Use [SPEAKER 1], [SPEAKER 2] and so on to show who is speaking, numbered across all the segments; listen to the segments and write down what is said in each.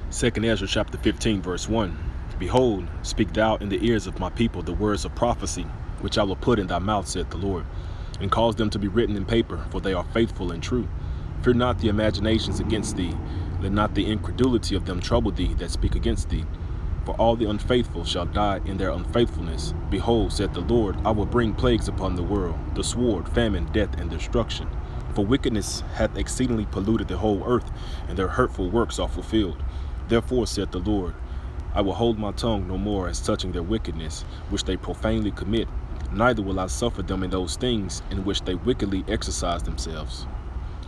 [SPEAKER 1] 2Esdras chapter 15, verse 1. Behold, speak thou in the ears of my people the words of prophecy, which I will put in thy mouth, saith the Lord, and cause them to be written in paper, for they are faithful and true. Fear not the imaginations against thee, let not the incredulity of them trouble thee that speak against thee. For all the unfaithful shall die in their unfaithfulness. Behold, saith the Lord, I will bring plagues upon the world, the sword, famine, death, and destruction. For wickedness hath exceedingly polluted the whole earth, and their hurtful works are fulfilled. Therefore, saith the Lord, I will hold my tongue no more as touching their wickedness, which they profanely commit, neither will I suffer them in those things in which they wickedly exercise themselves.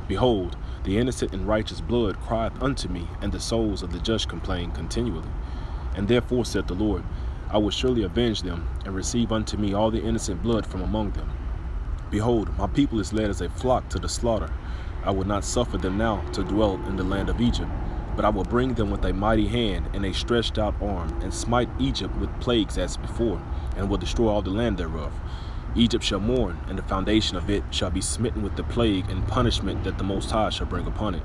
[SPEAKER 1] Behold, the innocent and righteous blood crieth unto me, and the souls of the just complain continually. And therefore, saith the Lord, I will surely avenge them, and receive unto me all the innocent blood from among them. Behold, my people is led as a flock to the slaughter. I will not suffer them now to dwell in the land of Egypt, but I will bring them with a mighty hand and a stretched out arm, and smite Egypt with plagues as before, and will destroy all the land thereof. Egypt shall mourn, and the foundation of it shall be smitten with the plague and punishment that the Most High shall bring upon it.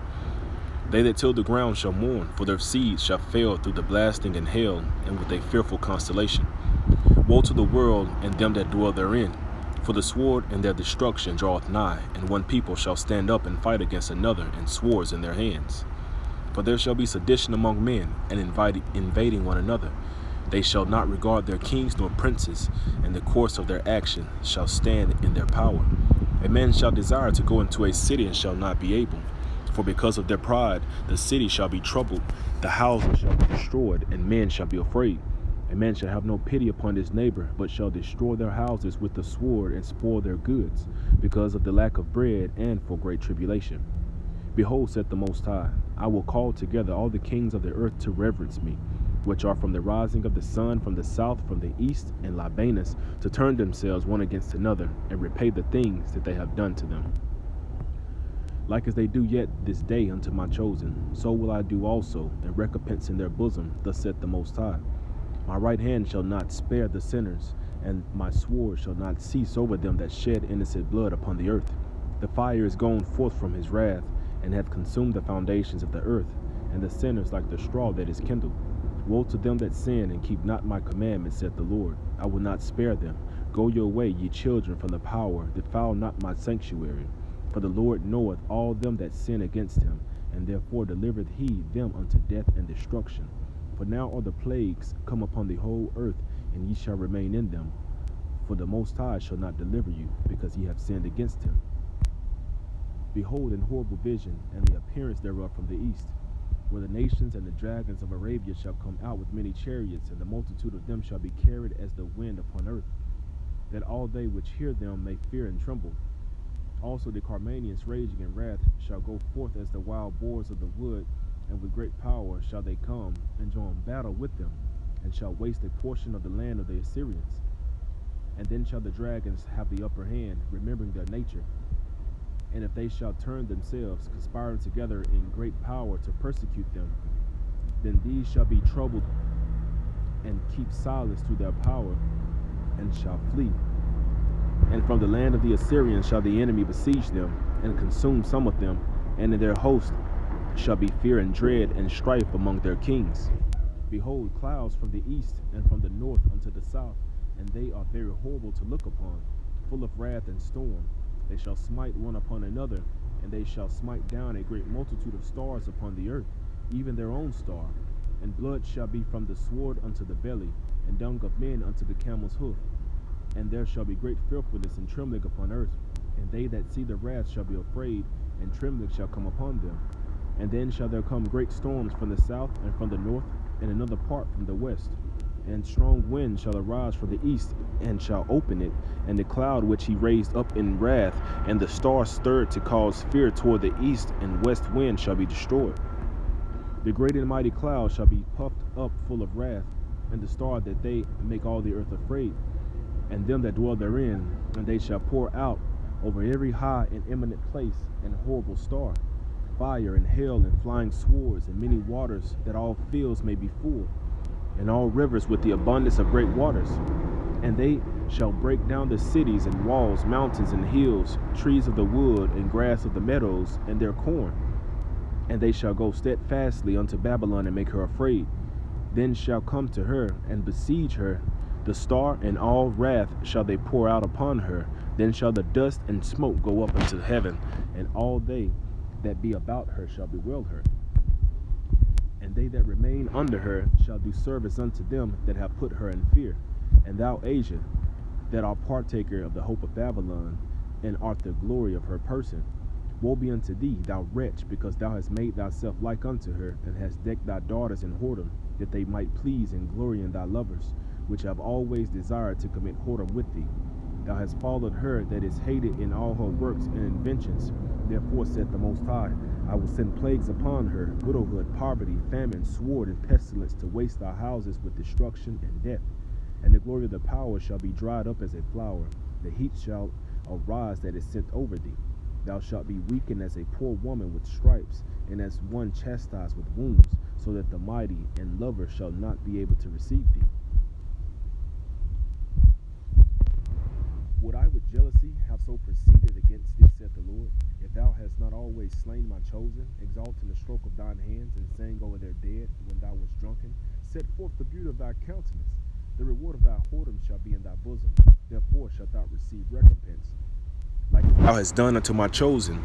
[SPEAKER 1] They that till the ground shall mourn, for their seeds shall fail through the blasting and hail, and with a fearful constellation. Woe to the world and them that dwell therein, for the sword and their destruction draweth nigh, and one people shall stand up and fight against another, and swords in their hands. For there shall be sedition among men, and invading one another. They shall not regard their kings nor princes, and the course of their action shall stand in their power. A man shall desire to go into a city and shall not be able. For because of their pride, the city shall be troubled, the houses shall be destroyed, and men shall be afraid. A man shall have no pity upon his neighbor, but shall destroy their houses with the sword and spoil their goods, because of the lack of bread and for great tribulation. Behold, saith the Most High, I will call together all the kings of the earth to reverence me, which are from the rising of the sun, from the south, from the east, and Libanus, to turn themselves one against another, and repay the things that they have done to them. Like as they do yet this day unto my chosen, so will I do also, and recompense in their bosom, thus saith the Most High. My right hand shall not spare the sinners, and my sword shall not cease over them that shed innocent blood upon the earth. The fire is gone forth from his wrath, and hath consumed the foundations of the earth, and the sinners like the straw that is kindled. Woe to them that sin and keep not my commandments, saith the Lord. I will not spare them. Go your way, ye children, from the power, defile not my sanctuary. For the Lord knoweth all them that sin against him, and therefore delivereth he them unto death and destruction. For now are the plagues come upon the whole earth, and ye shall remain in them. For the Most High shall not deliver you, because ye have sinned against him. Behold, an horrible vision, and the appearance thereof from the east, where the nations and the dragons of Arabia shall come out with many chariots, and the multitude of them shall be carried as the wind upon earth, that all they which hear them may fear and tremble. Also the Carmanians raging in wrath shall go forth as the wild boars of the wood, and with great power shall they come and join battle with them, and shall waste a portion of the land of the Assyrians. And then shall the dragons have the upper hand, remembering their nature. And if they shall turn themselves, conspiring together in great power to persecute them, then these shall be troubled, and keep silence through their power, and shall flee. And from the land of the Assyrians shall the enemy besiege them, and consume some of them, and in their host shall be fear and dread and strife among their kings. Behold, clouds from the east and from the north unto the south, and they are very horrible to look upon, full of wrath and storm. They shall smite one upon another, and they shall smite down a great multitude of stars upon the earth, even their own star. And blood shall be from the sword unto the belly, and dung of men unto the camel's hoof. And there shall be great fearfulness and trembling upon earth, and they that see the wrath shall be afraid, and trembling shall come upon them. And then shall there come great storms from the south and from the north, and another part from the west. And strong wind shall arise from the east, and shall open it, and the cloud which he raised up in wrath, and the star stirred to cause fear toward the east and west wind shall be destroyed. The great and mighty cloud shall be puffed up full of wrath, and the star that they make all the earth afraid, and them that dwell therein, and they shall pour out over every high and eminent place an horrible star, fire and hail and flying swords, and many waters, that all fields may be full, and all rivers with the abundance of great waters. And they shall break down the cities and walls, mountains and hills, trees of the wood and grass of the meadows, and their corn. And they shall go steadfastly unto Babylon and make her afraid. Then shall come to her and besiege her the star, and all wrath shall they pour out upon her. Then shall the dust and smoke go up into heaven, and all they that be about her shall bewail her. And they that remain under her shall do service unto them that have put her in fear. And thou, Asia, that art partaker of the hope of Babylon, and art the glory of her person, woe be unto thee, thou wretch, because thou hast made thyself like unto her, and hast decked thy daughters in whoredom, that they might please and glory in thy lovers, which have always desired to commit whoredom with thee. Thou hast followed her that is hated in all her works and inventions. Therefore saith the Most High, I will send plagues upon her, widowhood, poverty, famine, sword, and pestilence, to waste thy houses with destruction and death. And the glory of the power shall be dried up as a flower. The heat shall arise that is sent over thee. Thou shalt be weakened as a poor woman with stripes, and as one chastised with wounds, so that the mighty and lover shall not be able to receive thee. Would I with jealousy have so proceeded against thee, saith the Lord, if thou hast not always slain my chosen, exalting the stroke of thine hands, and saying over their dead when thou wast drunken, set forth the beauty of thy countenance. The reward of thy whoredom shall be in thy bosom. Therefore shalt thou receive recompense. Like as thou hast done unto my chosen,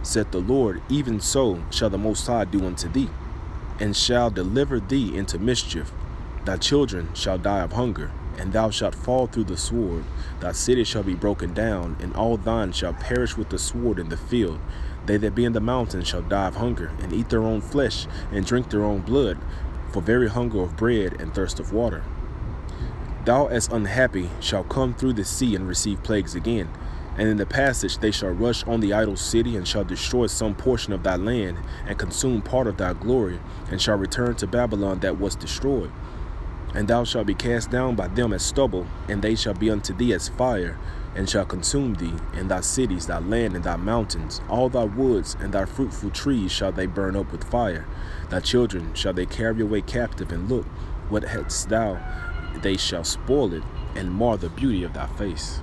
[SPEAKER 1] saith the Lord, even so shall the Most High do unto thee, and shall deliver thee into mischief. Thy children shall die of hunger, and thou shalt fall through the sword. Thy city shall be broken down, and all thine shall perish with the sword in the field. They that be in the mountains shall die of hunger, and eat their own flesh, and drink their own blood, for very hunger of bread and thirst of water. Thou as unhappy shall come through the sea and receive plagues again. And in the passage they shall rush on the idol city, and shall destroy some portion of thy land, and consume part of thy glory, and shall return to Babylon that was destroyed. And thou shalt be cast down by them as stubble, and they shall be unto thee as fire, and shall consume thee, and thy cities, thy land, and thy mountains. All thy woods and thy fruitful trees shall they burn up with fire. Thy children shall they carry away captive, and look, what hadst thou? They shall spoil it, and mar the beauty of thy face.